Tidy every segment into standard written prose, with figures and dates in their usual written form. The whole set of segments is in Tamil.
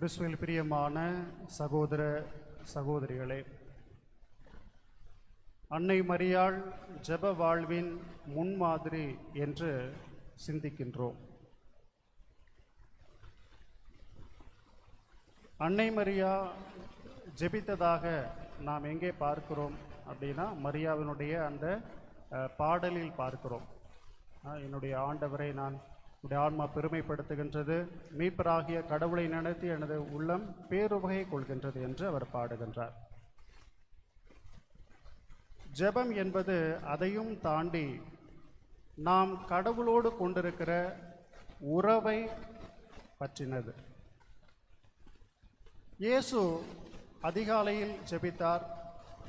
கிறிஸ்துவில் பிரியமான சகோதர சகோதரிகளே, அன்னை மரியாள் ஜெப வாழ்வின் முன்மாதிரி என்று சிந்திக்கின்றோம். அன்னை மரியா ஜெபித்ததாக நாம் எங்கே பார்க்கிறோம் அப்படின்னா, மரியாவினுடைய அந்த பாடலில் பார்க்கிறோம். என்னுடைய ஆண்டவரை நான் உடைய ஆன்மா பெருமைப்படுத்துகின்றது, மீட்பராகிய கடவுளை நினைத்து எனது உள்ளம் பேருவகை கொள்கின்றது என்று அவர் பாடுகின்றார். ஜெபம் என்பது அதையும் தாண்டி நாம் கடவுளோடு கொண்டிருக்கிற உறவை பற்றினது. இயேசு அதிகாலையில் ஜெபித்தார்,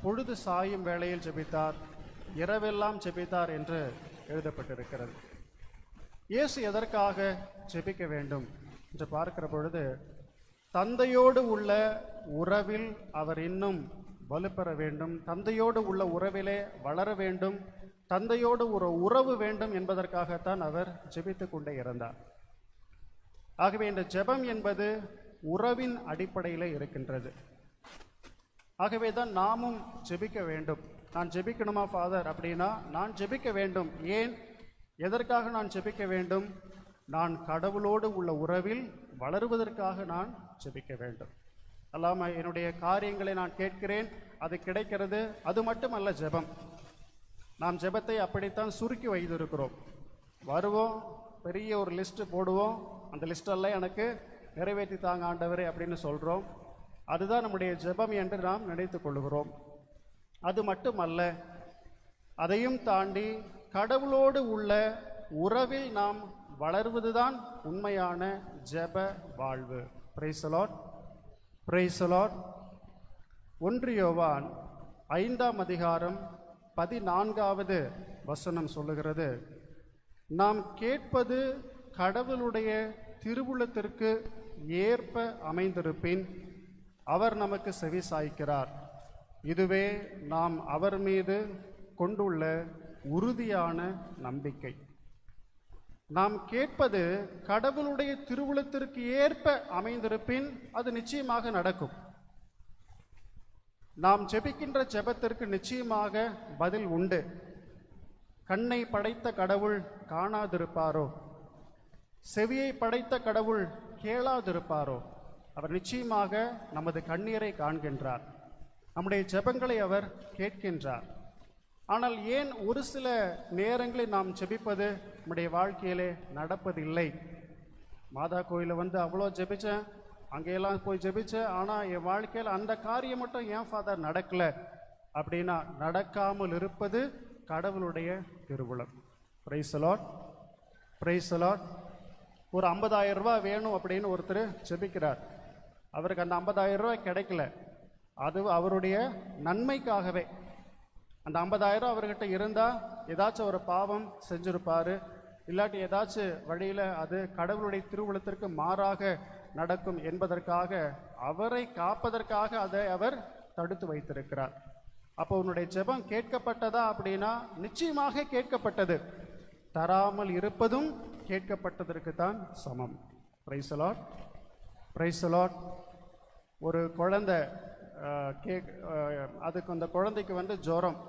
பொழுது சாயும் வேளையில் ஜெபித்தார், இரவெல்லாம் ஜெபித்தார் என்று எழுதப்பட்டிருக்கிறது. இயேசு எதற்காக ஜெபிக்க வேண்டும் என்று பார்க்கிற பொழுது, தந்தையோடு உள்ள உறவில் அவர் இன்னும் வலுப்பெற வேண்டும், தந்தையோடு உள்ள உறவிலே வளர வேண்டும், தந்தையோடு ஒரு உறவு வேண்டும் என்பதற்காகத்தான் அவர் ஜெபித்து கொண்டே இருந்தார். ஆகவே இந்த ஜெபம் என்பது உறவின் அடிப்படையில் இருக்கின்றது. ஆகவே தான் நாமும் ஜெபிக்க வேண்டும். நான் ஜெபிக்கணுமா ஃபாதர் அப்படின்னா, நான் ஜெபிக்க வேண்டும். ஏன், எதற்காக நான் ஜெபிக்க வேண்டும்? நான் கடவுளோடு உள்ள உறவில் வளருவதற்காக நான் ஜெபிக்க வேண்டும். அல்லாமல் என்னுடைய காரியங்களை நான் கேட்கிறேன், அது கிடைக்கிறது, அது மட்டுமல்ல ஜெபம். நாம் ஜெபத்தை அப்படித்தான் சுருக்கி வைத்திருக்கிறோம். வருவோம், பெரிய ஒரு லிஸ்ட்டு போடுவோம், அந்த லிஸ்டெல்லாம் எனக்கு நிறைவேற்றி தாங்க ஆண்டவரே அப்படின்னு சொல்கிறோம். அதுதான் நம்முடைய ஜெபம் என்று நாம் நினைத்து கொள்கிறோம். அது மட்டுமல்ல, அதையும் தாண்டி கடவுளோடு உள்ள உறவில் நாம் வளர்வதுதான் உண்மையான ஜெப வாழ்வு. Price the lord, praise the Lord. 1 யோவான் 5ஆம் அதிகாரம் 14வது வசனம் சொல்லுகிறது, நாம் கேட்பது கடவுளுடைய திருவுளத்திற்கு ஏற்ப அமைந்திருப்பின் அவர் நமக்கு செவி சாய்க்கிறார். இதுவே நாம் அவர் மீது கொண்டுள்ள உறுதியான நம்பிக்கை. நாம் கேட்பது கடவுளுடைய திருவுளத்திற்கு ஏற்ப அமைந்திருப்பின் அது நிச்சயமாக நடக்கும். நாம் ஜெபிக்கின்ற ஜெபத்திற்கு நிச்சயமாக பதில் உண்டு. கண்ணை படைத்த கடவுள் காணாதிருப்பாரோ? செவியை படைத்த கடவுள் கேளாதிருப்பாரோ? அவர் நிச்சயமாக நமது கண்ணீரை காண்கின்றார், நம்முடைய ஜெபங்களை அவர் கேட்கின்றார். ஆனால் ஏன் ஒரு சில நேரங்களில் நாம் ஜெபிப்பது நம்முடைய வாழ்க்கையிலே நடப்பதில்லை? மாதா கோயிலில் அவ்வளோ ஜெபித்தேன், அங்கெல்லாம் போய் ஜெபித்தேன், ஆனால் என் வாழ்க்கையில் அந்த காரியம் மட்டும் ஏன் ஃபாதர் நடக்கலை அப்படின்னா, நடக்காமல் இருப்பது கடவுளுடைய திருவுளம். Price the lord, praise the Lord. ஒரு 50,000 ரூபாய் வேணும் அப்படின்னு ஒருத்தர் ஜெபிக்கிறார். அவருக்கு அந்த 50,000 ரூபாய் கிடைக்கல. அது அவருடைய நன்மைக்காகவே. அந்த 50,000 அவர்கிட்ட இருந்தால் ஏதாச்சும் ஒரு பாவம் செஞ்சுருப்பார், இல்லாட்டி ஏதாச்சும் வழியில் அது கடவுளுடைய திருவுளத்திற்கு மாறாக நடக்கும் என்பதற்காக, அவரை காப்பதற்காக அதை அவர் தடுத்து வைத்திருக்கிறார். அப்போ உன்னுடைய ஜெபம் கேட்கப்பட்டதா அப்படின்னா, நிச்சயமாக கேட்கப்பட்டது. தராமல் இருப்பதும் கேட்கப்பட்டதற்கு தான் சமம். Price the lord, praise the Lord. ஒரு குழந்தை அதுக்கு அந்த குழந்தைக்கு ஜுரம்.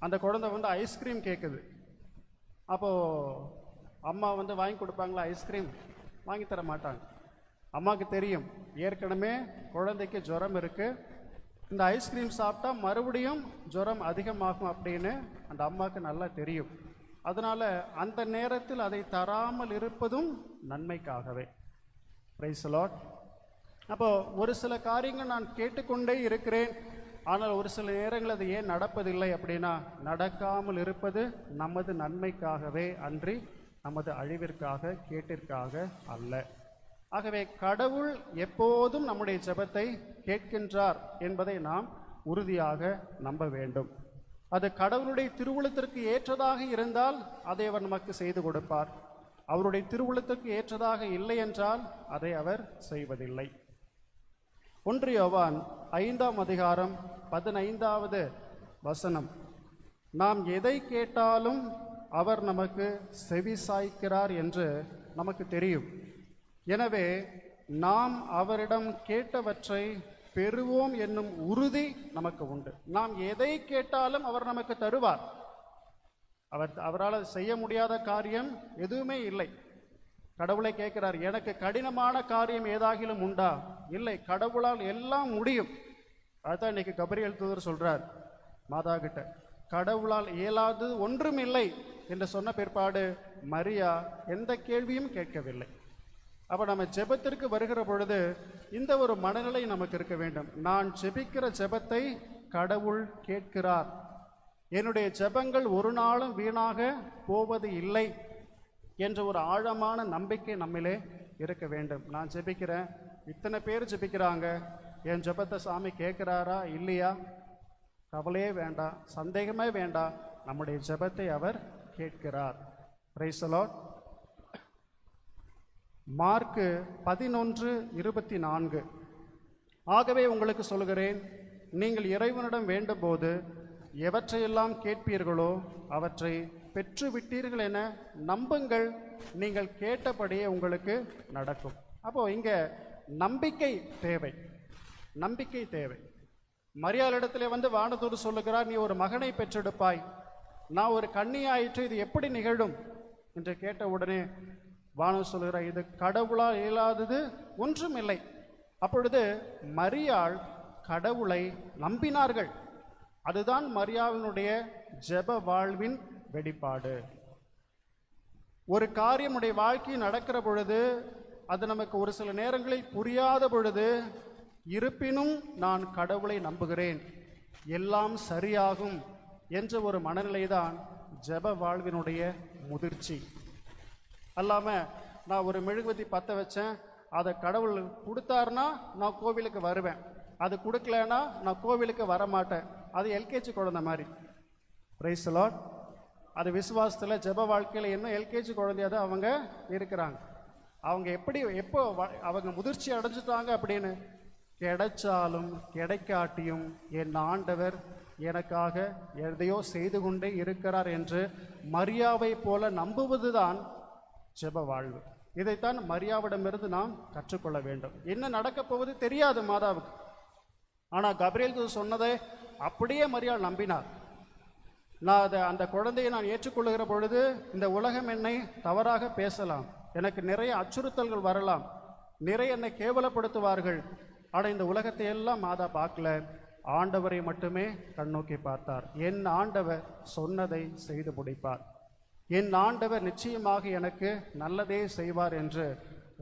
அந்த குழந்தை ஐஸ்கிரீம் கேட்குது. அப்போது அம்மா வாங்கி கொடுப்பாங்களா? ஐஸ்கிரீம் வாங்கி தர மாட்டாங்க. அம்மாவுக்கு தெரியும், ஏற்கனவே குழந்தைக்கு ஜுரம் இருக்குது, இந்த ஐஸ்கிரீம் சாப்பிட்டா மறுபடியும் ஜுரம் அதிகமாகும் அப்படின்னு அந்த அம்மாவுக்கு நல்லா தெரியும். அதனால் அந்த நேரத்தில் அதை தராமல் இருப்பதும் நன்மைக்காகவே. Price the Lord. அப்போது ஒரு சில காரியங்கள் நான் கேட்டுக்கொண்டே இருக்கிறேன், ஆனால் ஒரு சில நேரங்கள் அது ஏன் நடப்பதில்லை அப்படின்னா, நடக்காமல் இருப்பது நமது நன்மைக்காகவே அன்றி நமது அழிவிற்காக, கேட்டிற்காக அல்ல. ஆகவே கடவுள் எப்போதும் நம்முடைய ஜெபத்தை கேட்கின்றார் என்பதை நாம் உறுதியாக நம்ப வேண்டும். அது கடவுளுடைய திருவுளத்திற்கு ஏற்றதாக இருந்தால் அதை அவர் நமக்கு செய்து கொடுப்பார். அவருடைய திருவுளத்திற்கு ஏற்றதாக இல்லை என்றால் அதை அவர் செய்வதில்லை. 1 யோவான் 5ஆம் அதிகாரம் 15வது வசனம், நாம் எதை கேட்டாலும் அவர் நமக்கு செவி சாய்க்கிறார் என்று நமக்கு தெரியும். எனவே நாம் அவரிடம் கேட்டவற்றை பெறுவோம் என்னும் உறுதி நமக்கு உண்டு. நாம் எதை கேட்டாலும் அவர் நமக்கு தருவார். அவரால் செய்ய முடியாத காரியம் எதுவுமே இல்லை. கடவுளை கேட்கிறார், எனக்கு கடினமான காரியம் ஏதாகிலும் உண்டா? இல்லை, கடவுளால் எல்லாம் முடியும். அதுதான் இன்னைக்கு கபிரியேல் தூதர் சொல்றார் மாதா கிட்ட, கடவுளால் இயலாது ஒன்றும் இல்லை என்று சொன்ன பிற்பாடு மரியா எந்த கேள்வியும் கேட்கவில்லை. அப்ப நம்ம ஜெபத்திற்கு வருகிற பொழுது இந்த ஒரு மனநிலை நமக்கு இருக்க வேண்டும். நான் ஜெபிக்கிற ஜெபத்தை கடவுள் கேட்கிறார். என்னுடைய ஜெபங்கள் ஒரு நாளும் வீணாக போவது இல்லை என்ற ஒரு ஆழமான நம்பிக்கை நம்மிலே இருக்க வேண்டும். நான் ஜெபிக்கிறேன், இத்தனை பேர் ஜெபிக்கிறாங்க, என் ஜெபத்தை சாமி கேட்கிறாரா இல்லையா? கவலையே வேண்டாம், சந்தேகமே வேண்டாம், நம்முடைய ஜெபத்தை அவர் கேட்கிறார். Price the Lord. மார்க்கு 11:24. ஆகவே உங்களுக்கு சொல்கிறேன், நீங்கள் இறைவனிடம் வேண்டும்போது எவற்றையெல்லாம் கேட்பீர்களோ அவற்றை பெற்று விட்டீர்கள் என நம்புங்கள், நீங்கள் கேட்டபடியே உங்களுக்கு நடக்கும். அப்போ இங்க நம்பிக்கை தேவை, நம்பிக்கை தேவை. மரியாளிடத்திலே வந்து வானதூதர் சொல்லுகிறார், நீ ஒரு மகனை பெற்றெடுப்பாய், நான் ஒரு கன்னியாயிற்று, இது எப்படி நிகழும் என்று கேட்ட உடனே வானதூதர் சொல்லுகிறார், இது கடவுளால் இயலாதது ஒன்றும் இல்லை. அப்பொழுது மரியாள் கடவுளை நம்பினார்கள். அதுதான் மரியாவினுடைய ஜெப வாழ்வின் வெளிப்பாடு. ஒரு காரியமுடைய வாழ்க்கை நடக்கிற பொழுது அது நமக்கு ஒரு சில நேரங்களில் புரியாத பொழுது, இருப்பினும் நான் கடவுளை நம்புகிறேன், எல்லாம் சரியாகும் என்ற ஒரு மனநிலைதான் ஜெப வாழ்வினுடைய முதிர்ச்சி. அல்லாம நான் ஒரு மெழுகுவத்தி பற்ற வச்சேன், அதை கடவுள் கொடுத்தாருன்னா நான் கோவிலுக்கு வருவேன், அது கொடுக்கலன்னா நான் கோவிலுக்கு வரமாட்டேன். அது எல்கேஜி குழந்தை மாதிரி. Price the Lord. அது விசுவாசத்தில் ஜெப வாழ்க்கையில் இன்னும் எல்கேஜி குழந்தையாக தான் அவங்க இருக்கிறாங்க. அவங்க எப்போ அவங்க முதிர்ச்சி அடைஞ்சிட்டாங்க அப்படின்னு, கிடைச்சாலும் கிடைக்காட்டியும் என் ஆண்டவர் எனக்காக எதையோ செய்து கொண்டே இருக்கிறார் என்று மரியாவை போல நம்புவதுதான் ஜெப வாழ்வு. இதைத்தான் மரியாவிடமிருந்து நாம் கற்றுக்கொள்ள வேண்டும். என்ன நடக்கப் போவது தெரியாது மாதாவுக்கு, ஆனால் கபிரியேல் தூதர் சொன்னதை அப்படியே மரியாள் நம்பினார். அந்த குழந்தையை நான் ஏற்றுக்கொள்ளுகிற பொழுது இந்த உலகம் என்னை தவறாக பேசலாம், எனக்கு நிறைய அச்சுறுத்தல்கள் வரலாம், நிறைய என்னை கேவலப்படுத்துவார்கள். ஆனால் இந்த உலகத்தை எல்லாம் மாதா பார்க்கல, ஆண்டவரை மட்டுமே கண்ணோக்கி பார்த்தார். என் ஆண்டவர் சொன்னதை செய்து முடிப்பார், என் ஆண்டவர் நிச்சயமாக எனக்கு நல்லதே செய்வார் என்று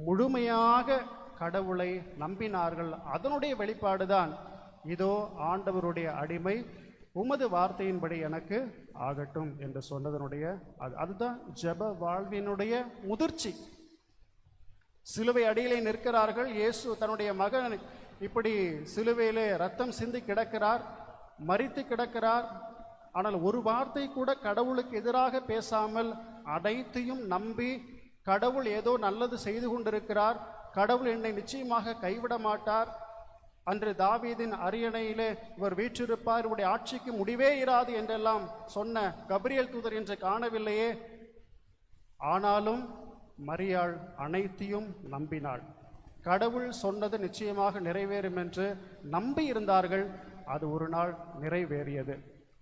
முழுமையாக கடவுளை நம்பினார்கள். அதனுடைய வெளிப்பாடுதான், இதோ ஆண்டவருடைய அடிமை, உமது வார்த்தையின்படி எனக்கு ஆகட்டும் என்று சொன்னதனுடைய அதுதான் ஜெப வாழ்வினுடைய முதிர்ச்சி. சிலுவை அடியிலே நிற்கிறார்கள். இயேசு தன்னுடைய மகன் இப்படி சிலுவையிலே ரத்தம் சிந்தி கிடக்கிறார், மரித்து கிடக்கிறார். ஆனால் ஒரு வார்த்தை கூட கடவுளுக்கு எதிராக பேசாமல் அனைத்தையும் நம்பி, கடவுள் ஏதோ நல்லது செய்து கொண்டிருக்கிறார், கடவுள் என்னை நிச்சயமாக கைவிட மாட்டார், அன்று தாவீதின் அரியணையிலே இவர் வீற்றிருப்பார், இவருடைய ஆட்சிக்கு முடிவே இராது என்றெல்லாம் சொன்ன கபிரியேல் தூதர் என்று காணவில்லையே. ஆனாலும் மரியாள் அனைத்தையும் நம்பினாள். கடவுள் சொன்னது நிச்சயமாக நிறைவேறும் என்று நம்பி இருந்தார்கள். அது ஒரு நாள் நிறைவேறியது.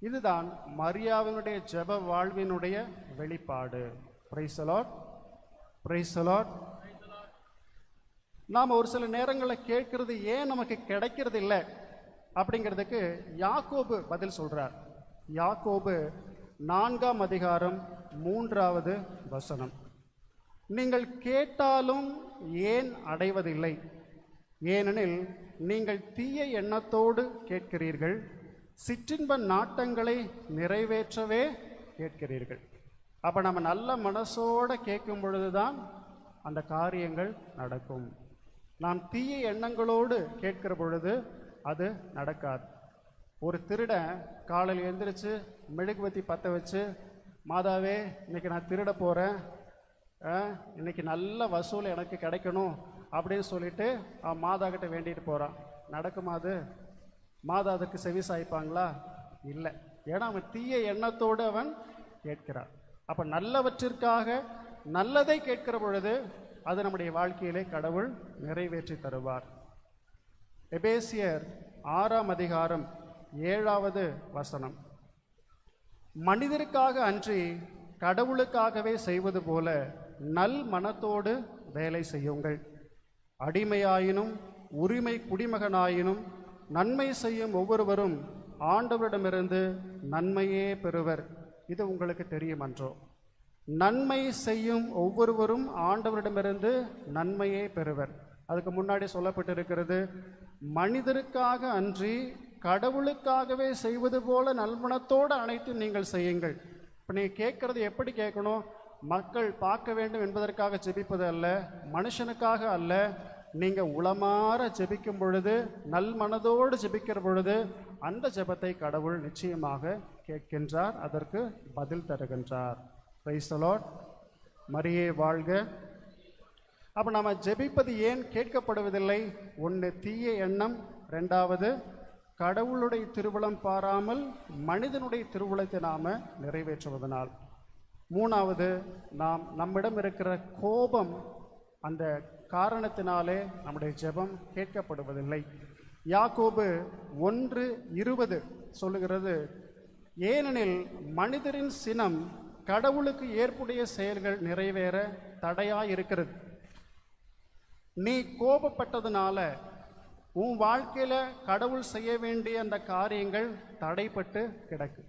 இதுதான் மரியாவினுடைய ஜெப வாழ்வினுடைய வெளிப்பாடு. Price the lord. Praise the lord. நாம் ஒரு சில நேரங்களில் கேட்கறது ஏன் நமக்கு கிடைக்கிறது இல்லை அப்படிங்கிறதுக்கு யாக்கோபு பதில் சொல்றார். யாக்கோபு 4:3 நீங்கள் கேட்டாலும் ஏன் அடைவதில்லை? ஏனெனில் நீங்கள் தீய எண்ணத்தோடு கேட்கிறீர்கள், சிற்றின்ப நாட்டங்களை நிறைவேற்றவே கேட்கிறீர்கள். அப்போ நம்ம நல்ல மனசோடு கேட்கும் பொழுதுதான் அந்த காரியங்கள் நடக்கும். நாம் தீய எண்ணங்களோடு கேட்கிற பொழுது அது நடக்காது. ஒரு திருடன் காலையில் எழுந்திரிச்சு மெழுகுவத்தி பற்ற வச்சு, மாதாவே இன்னைக்கு நான் திருட போகிறேன், இன்னைக்கு நல்ல வசூல் எனக்கு கிடைக்கணும் அப்படின்னு சொல்லிட்டு அவன் மாதா கிட்ட வேண்டிட்டு போகிறான். நடக்குமா அது? மாதா அதுக்கு செவி சாய்ப்பாங்களா? இல்லை. ஏன்னா அவன் தீய எண்ணத்தோடு அவன் கேட்கிறான். அப்போ நல்லவற்றிற்காக நல்லதை கேட்கிற பொழுது அது நம்முடைய வாழ்க்கையிலே கடவுள் நிறைவேற்றி தருவார். எபேசியர் 6:7 மனிதருக்காக அன்றி கடவுளுக்காகவே செய்வது போல நல் மனத்தோடு வேலை செய்யுங்கள். அடிமையாயினும் உரிமை குடிமகனாயினும் நன்மை செய்யும் ஒவ்வொருவரும் ஆண்டவரிடமிருந்து நன்மையே பெறுவர். இது உங்களுக்கு தெரியுமன்றோ? நன்மை செய்யும் ஒவ்வொருவரும் ஆண்டவரிடமிருந்து நன்மையே பெறுவர். அதுக்கு முன்னாடி சொல்லப்பட்டிருக்கிறது, மனிதருக்காக அன்றி கடவுளுக்காகவே செய்வது போல நல்மனத்தோடு அனைத்தும் நீங்கள் செய்யுங்கள். இப்போ நீங்கள் கேட்கறது எப்படி கேட்கணும்? மக்கள் பார்க்க வேண்டும் என்பதற்காக ஜெபிப்பது அல்ல, மனுஷனுக்காக அல்ல. நீங்கள் உளமாற ஜெபிக்கும் பொழுது, நல் மனதோடு ஜெபிக்கிற பொழுது அந்த ஜெபத்தை கடவுள் நிச்சயமாக கேட்கின்றார், அதற்கு பதில் தருகின்றார். Price the Lord. மரியே வாழ்க. அப்போ நம்ம ஜெபிப்பது ஏன் கேட்கப்படுவதில்லை? ஒன்று, தீய எண்ணம். ரெண்டாவது, கடவுளுடைய திருவுளம் பாராமல் மனிதனுடைய திருவுளத்தை நாம் நிறைவேற்றுவதனால். மூணாவது, நம்மிடம் இருக்கிற கோபம், அந்த காரணத்தினாலே நம்முடைய ஜெபம் கேட்கப்படுவதில்லை. யாக்கோபு 1:20 சொல்லுகிறது, ஏனெனில் மனிதரின் சினம் கடவுளுக்கு ஏற்புடைய செயல்கள் நிறைவேற தடையாயிருக்கிறது. நீ கோபப்பட்டதுனால உன் வாழ்க்கையில கடவுள் செய்ய வேண்டிய அந்த காரியங்கள் தடைப்பட்டு கிடக்கு.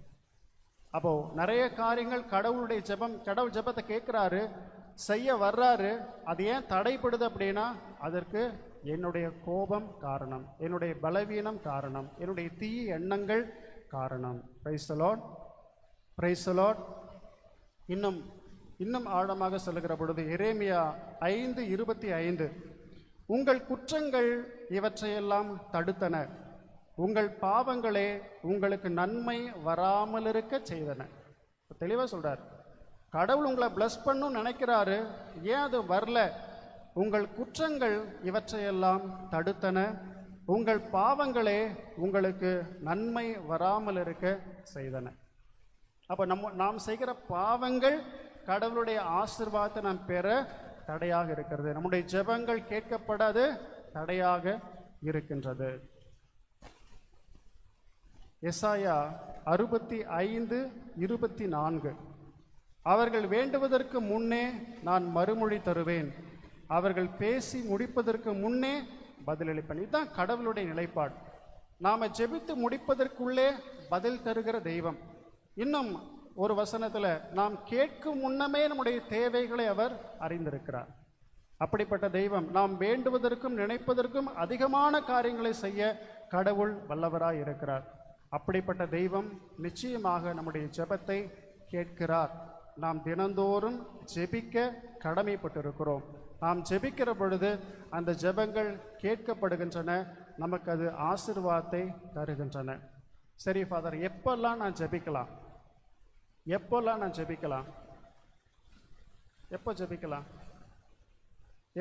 அப்போ நிறைய காரியங்கள் கடவுளுடைய கடவுள் ஜெபத்தை கேட்கிறாரு, செய்ய வர்றாரு, அது ஏன் தடைப்படுது அப்படின்னா அதற்கு என்னுடைய கோபம் காரணம், என்னுடைய பலவீனம் காரணம், என்னுடைய தீய எண்ணங்கள் காரணம். Price the lord. Praise the Lord. இன்னும் ஆழமாக சொல்லுகிற பொழுது எரேமியா 5:25, உங்கள் குற்றங்கள் இவற்றையெல்லாம் தடுத்தன, உங்கள் பாவங்களே உங்களுக்கு நன்மை வராமல் இருக்க செய்தன. தெளிவாக சொல்றார், கடவுள் உங்களை பிளஸ் பண்ணணும்னு நினைக்கிறாரு, ஏன் அது வரல? உங்கள் குற்றங்கள் இவற்றையெல்லாம் தடுத்தன, உங்கள் பாவங்களே உங்களுக்கு நன்மை வராமல் இருக்க செய்தன. அப்போ நாம் செய்கிற பாவங்கள் கடவுளுடைய ஆசீர்வாதத்தை நாம் பெற தடையாக இருக்கிறது. நம்முடைய ஜெபங்கள் கேட்கப்படாது தடையாக இருக்கின்றது. எசாயா 65:24, அவர்கள் வேண்டுவதற்கு முன்னே நான் மறுமொழி தருவேன், அவர்கள் பேசி முடிப்பதற்கு முன்னே பதிலளிப்பேன். இதுதான் கடவுளுடைய நிலைப்பாடு. நாம் ஜெபித்து முடிப்பதற்குள்ளே பதில் தருகிற தெய்வம். இன்னும் ஒரு வசனத்தில், நாம் கேட்கும் முன்னமே நம்முடைய தேவைகளை அவர் அறிந்திருக்கிறார். அப்படிப்பட்ட தெய்வம் நாம் வேண்டுவதற்கும் நினைப்பதற்கும் அதிகமான காரியங்களை செய்ய கடவுள் வல்லவராய் இருக்கிறார். அப்படிப்பட்ட தெய்வம் நிச்சயமாக நம்முடைய ஜெபத்தை கேட்கிறார். நாம் தினந்தோறும் ஜெபிக்க கடமைப்பட்டிருக்கிறோம். நாம் ஜெபிக்கிற பொழுது அந்த ஜெபங்கள் கேட்கப்படுகின்றன, நமக்கு அது ஆசீர்வாதத்தை தருகின்றன. சரி ஃபாதர், எப்பெல்லாம் நான் ஜெபிக்கலாம்? எப்போல்லாம் நான் ஜெபிக்கலாம்? எப்போ ஜெபிக்கலாம்?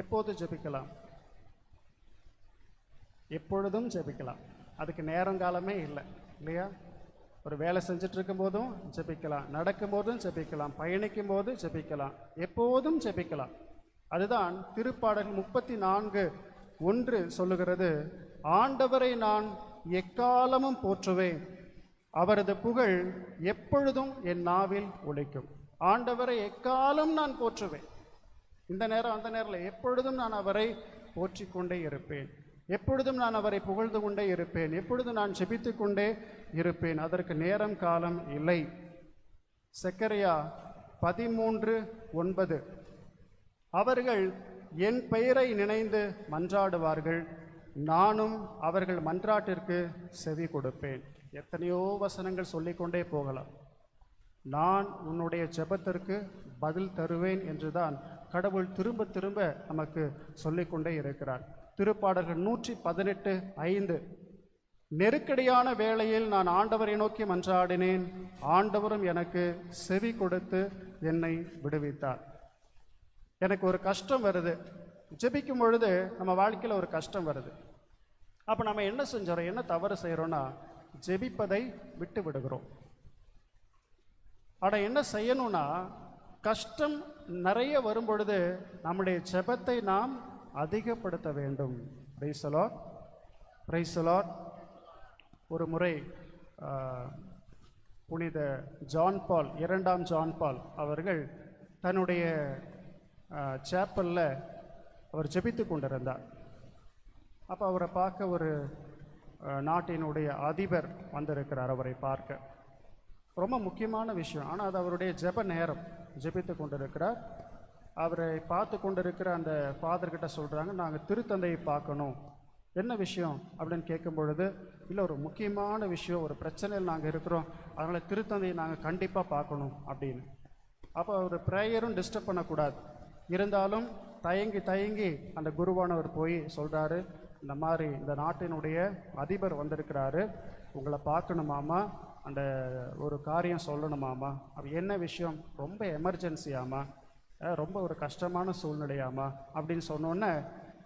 எப்போது ஜெபிக்கலாம்? எப்பொழுதும் ஜெபிக்கலாம். அதுக்கு நேரங்காலமே இல்லை, இல்லையா? ஒரு வேலை செஞ்சுட்டு இருக்கும் போதும் ஜெபிக்கலாம், நடக்கும் போதும் ஜெபிக்கலாம், பயணிக்கும் போது ஜெபிக்கலாம், எப்போதும் ஜெபிக்கலாம். அதுதான் திருப்பாடல் 34:1 சொல்லுகிறது, ஆண்டவரை நான் எக்காலமும் போற்றுவேன், அவரது புகழ் எப்பொழுதும் என் நாவில் ஒலிக்கும். ஆண்டவரை எக்காலம் நான் போற்றுவேன். இந்த நேரம் அந்த நேரத்தில் எப்பொழுதும் நான் அவரை போற்றிக்கொண்டே இருப்பேன், எப்பொழுதும் நான் அவரை புகழ்ந்து கொண்டே இருப்பேன், எப்பொழுதும் நான் ஜெபித்து கொண்டே இருப்பேன். அதற்கு நேரம் காலம் இல்லை. செக்கரியா 13:9, அவர்கள் என் பெயரை நினைந்து மன்றாடுவார்கள், நானும் அவர்கள் மன்றாட்டிற்கு செவி கொடுப்பேன். எத்தனையோ வசனங்கள் சொல்லிக்கொண்டே போகலாம். நான் உன்னுடைய ஜெபத்திற்கு பதில் தருவேன் என்றுதான் கடவுள் திரும்ப திரும்ப நமக்கு சொல்லிக்கொண்டே இருக்கிறார். திருப்பாடல்கள் 118:5, நெருக்கடியான வேளையில் நான் ஆண்டவரை நோக்கி மன்றாடினேன், ஆண்டவரும் எனக்கு செவி கொடுத்து என்னை விடுவித்தார். எனக்கு ஒரு கஷ்டம் வருது, ஜெபிக்கும் பொழுது நம்ம வாழ்க்கையில் ஒரு கஷ்டம் வருது. அப்போ நம்ம என்ன செஞ்சோம், என்ன தவறு செய்கிறோன்னா ஜெபிப்பதை விட்டு விடுகிறோம். ஆனால் என்ன செய்யணும்னா, கஷ்டம் நிறைய வரும் பொழுது நம்முடைய ஜெபத்தை நாம் அதிகப்படுத்த வேண்டும். Price the lord, praise the Lord. ஒரு முறை புனித ஜான் பால், 2ஆம் ஜான் பால் அவர்கள் தன்னுடைய சேப்பலில் அவர் ஜெபித்து கொண்டிருந்தார். அப்போ அவரை பார்க்க ஒரு நாட்டினுடைய அதிபர் வந்திருக்கிறார். அவரை பார்க்க ரொம்ப முக்கியமான விஷயம், ஆனால் அது அவருடைய ஜெப நேரம். ஜெபித்து கொண்டிருக்கிறார். அவரை பார்த்து கொண்டிருக்கிற அந்த ஃபாதர்கிட்ட சொல்கிறாங்க, நாங்கள் திருத்தந்தையை பார்க்கணும். என்ன விஷயம் அப்படின்னு கேட்கும் பொழுது, இல்லை ஒரு முக்கியமான விஷயம், ஒரு பிரச்சனையில் நாங்கள் இருக்கிறோம், அதனால் திருத்தந்தையை நாங்கள் கண்டிப்பாக பார்க்கணும் அப்படின்னு. அப்போ அவர் ப்ரேயரும் டிஸ்டர்ப் பண்ணக்கூடாது. இருந்தாலும் தயங்கி அந்த குருவானவர் போய் சொல்கிறாரு, இந்த மாதிரி இந்த நாட்டினுடைய அதிபர் வந்திருக்கிறாரு, உங்களை பார்க்கணுமாமா, அந்த ஒரு காரியம் சொல்லணுமாமா. அப்போ என்ன விஷயம்? ரொம்ப எமர்ஜென்சியாமா, ரொம்ப ஒரு கஷ்டமான சூழ்நிலையாமா அப்படின்னு சொன்னோன்னே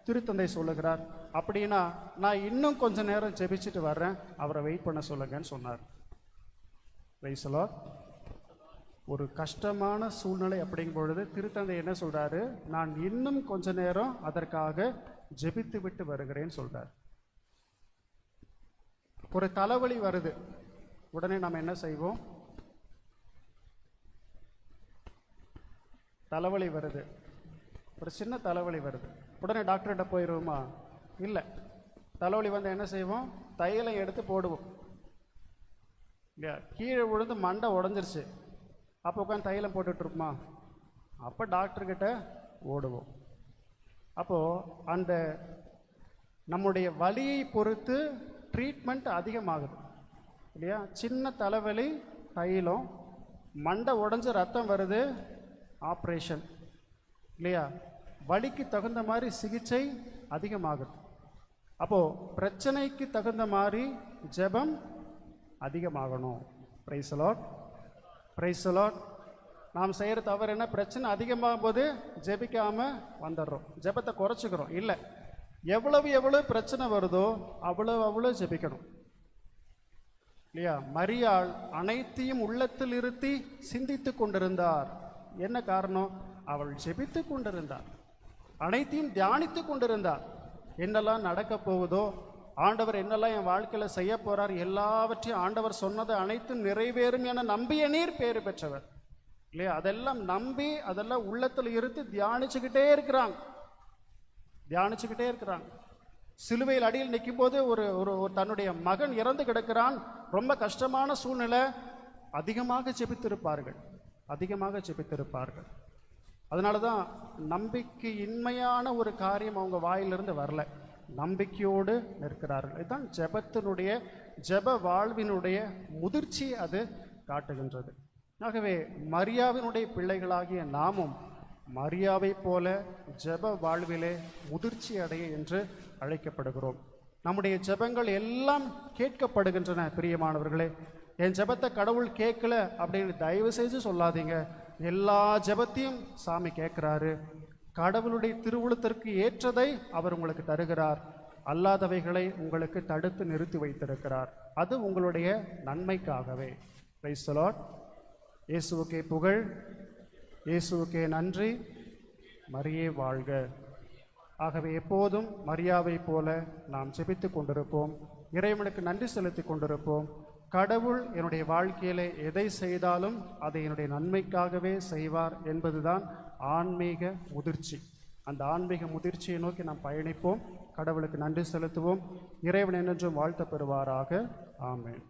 திருத்தந்தை சொல்லுகிறார், அப்படின்னா நான் இன்னும் கொஞ்ச நேரம் ஜெபிச்சுட்டு வர்றேன், அவரை வெயிட் பண்ண சொல்லுங்கன்னு சொன்னார். Price the Lord. ஒரு கஷ்டமான சூழ்நிலை அப்படிங்கும் பொழுது திருத்தந்தை என்ன சொல்றாரு, நான் இன்னும் கொஞ்ச நேரம் அதற்காக ஜெபித்து விட்டு வருகிறேன்னு சொல்றார். ஒரு தலைவலி வருது, உடனே நம்ம என்ன செய்வோம்? தலைவலி வருது, ஒரு சின்ன தலைவலி வருது, உடனே டாக்டர்கிட்ட போயிடுவோமா? இல்லை. தலைவலி வந்து என்ன செய்வோம்? தைலம் எடுத்து போடுவோம் இல்லையா? கீழே விழுந்து மண்டை உடஞ்சிருச்சு, அப்போ உட்காந்து தைலம் போட்டுட்ருப்போமா? அப்போ டாக்டர்கிட்ட ஓடுவோம். அப்போது அந்த நம்முடைய வலியை பொறுத்து ட்ரீட்மெண்ட் அதிகமாகுது இல்லையா? சின்ன தலைவலி தைலம், மண்டை உடஞ்சி ரத்தம் வருது ஆப்ரேஷன் இல்லையா? வலிக்கு தகுந்த மாதிரி சிகிச்சை அதிகமாகுது. அப்போது பிரச்சனைக்கு தகுந்த மாதிரி ஜெபம் அதிகமாகணும். Praise the lord, praise the lord. நாம் செய்கிற தவறு என்ன? பிரச்சனை அதிகமாகும் போது ஜெபிக்காமல் வந்துடுறோம், ஜெபத்தை குறைச்சிக்கிறோம். இல்லை, எவ்வளவு பிரச்சனை வருதோ அவ்வளோ ஜெபிக்கணும் இல்லையா? மரியாள் அனைத்தையும் உள்ளத்தில் இருத்தி சிந்தித்து கொண்டிருந்தார். என்ன காரணம்? அவள் ஜெபித்து கொண்டிருந்தார், அனைத்தையும் தியானித்து கொண்டிருந்தார். என்னெல்லாம் நடக்க போகுதோ, ஆண்டவர் என்னெல்லாம் என் வாழ்க்கையில் செய்ய போறார், எல்லாவற்றையும் ஆண்டவர் சொன்னது அனைத்தும் நிறைவேறும் என நம்பிய நீர் பேறு பெற்றவர் இல்லையா? அதெல்லாம் நம்பி அதெல்லாம் உள்ளத்தில் இருத்து தியானிச்சுக்கிட்டே இருக்கிறாங்க. சிலுவையில் அடியில் நிற்கும் போது ஒரு தன்னுடைய மகன் இறந்து கிடக்கிறான், ரொம்ப கஷ்டமான சூழ்நிலை. அதிகமாக ஜெபித்திருப்பார்கள். அதனால தான் நம்பிக்கையின்மையான ஒரு காரியம் அவங்க வாயிலிருந்து வரல, நம்பிக்கையோடு நிற்கிறார்கள். இதுதான் ஜெபத்தினுடைய, ஜெப வாழ்வினுடைய முதிர்ச்சி அது காட்டுகின்றது. ஆகவே மரியாவினுடைய பிள்ளைகளாகிய நாமும் மரியாவை போல ஜெப வாழ்விலே முதிர்ச்சி அடைய என்று அழைக்கப்படுகிறோம். நம்முடைய ஜெபங்கள் எல்லாம் கேட்கப்படுகின்றன. பிரியமானவர்களே, என் ஜெபத்தை கடவுள் கேட்கல அப்படின்னு தயவு செய்து சொல்லாதீங்க. எல்லா ஜெபத்தையும் சாமி கேட்கிறாரு. கடவுளுடைய திருவுளத்திற்கு ஏற்றதை அவர் உங்களுக்கு தருகிறார், அல்லாதவைகளை உங்களுக்கு தடுத்து நிறுத்தி வைத்திருக்கிறார். அது உங்களுடைய நன்மைக்காகவே. Price the Lord. இயேசுவுக்கே புகழ், இயேசுவுக்கே நன்றி, மரியே வாழ்க. ஆகவே எப்போதும் மரியாவை போல நாம் ஜெபித்து கொண்டிருப்போம், இறைவனுக்கு நன்றி செலுத்தி கொண்டிருப்போம். கடவுள் என்னுடைய வாழ்க்கையிலே எதை செய்தாலும் அதை என்னுடைய நன்மைக்காகவே செய்வார் என்பதுதான் ஆன்மீக முதிர்ச்சி. அந்த ஆன்மீக முதிர்ச்சியை நோக்கி நாம் பயணிப்போம். கடவுளுக்கு நன்றி செலுத்துவோம். இறைவன் என்றும் வாழ்த்த பெறுவாராக. ஆமென்.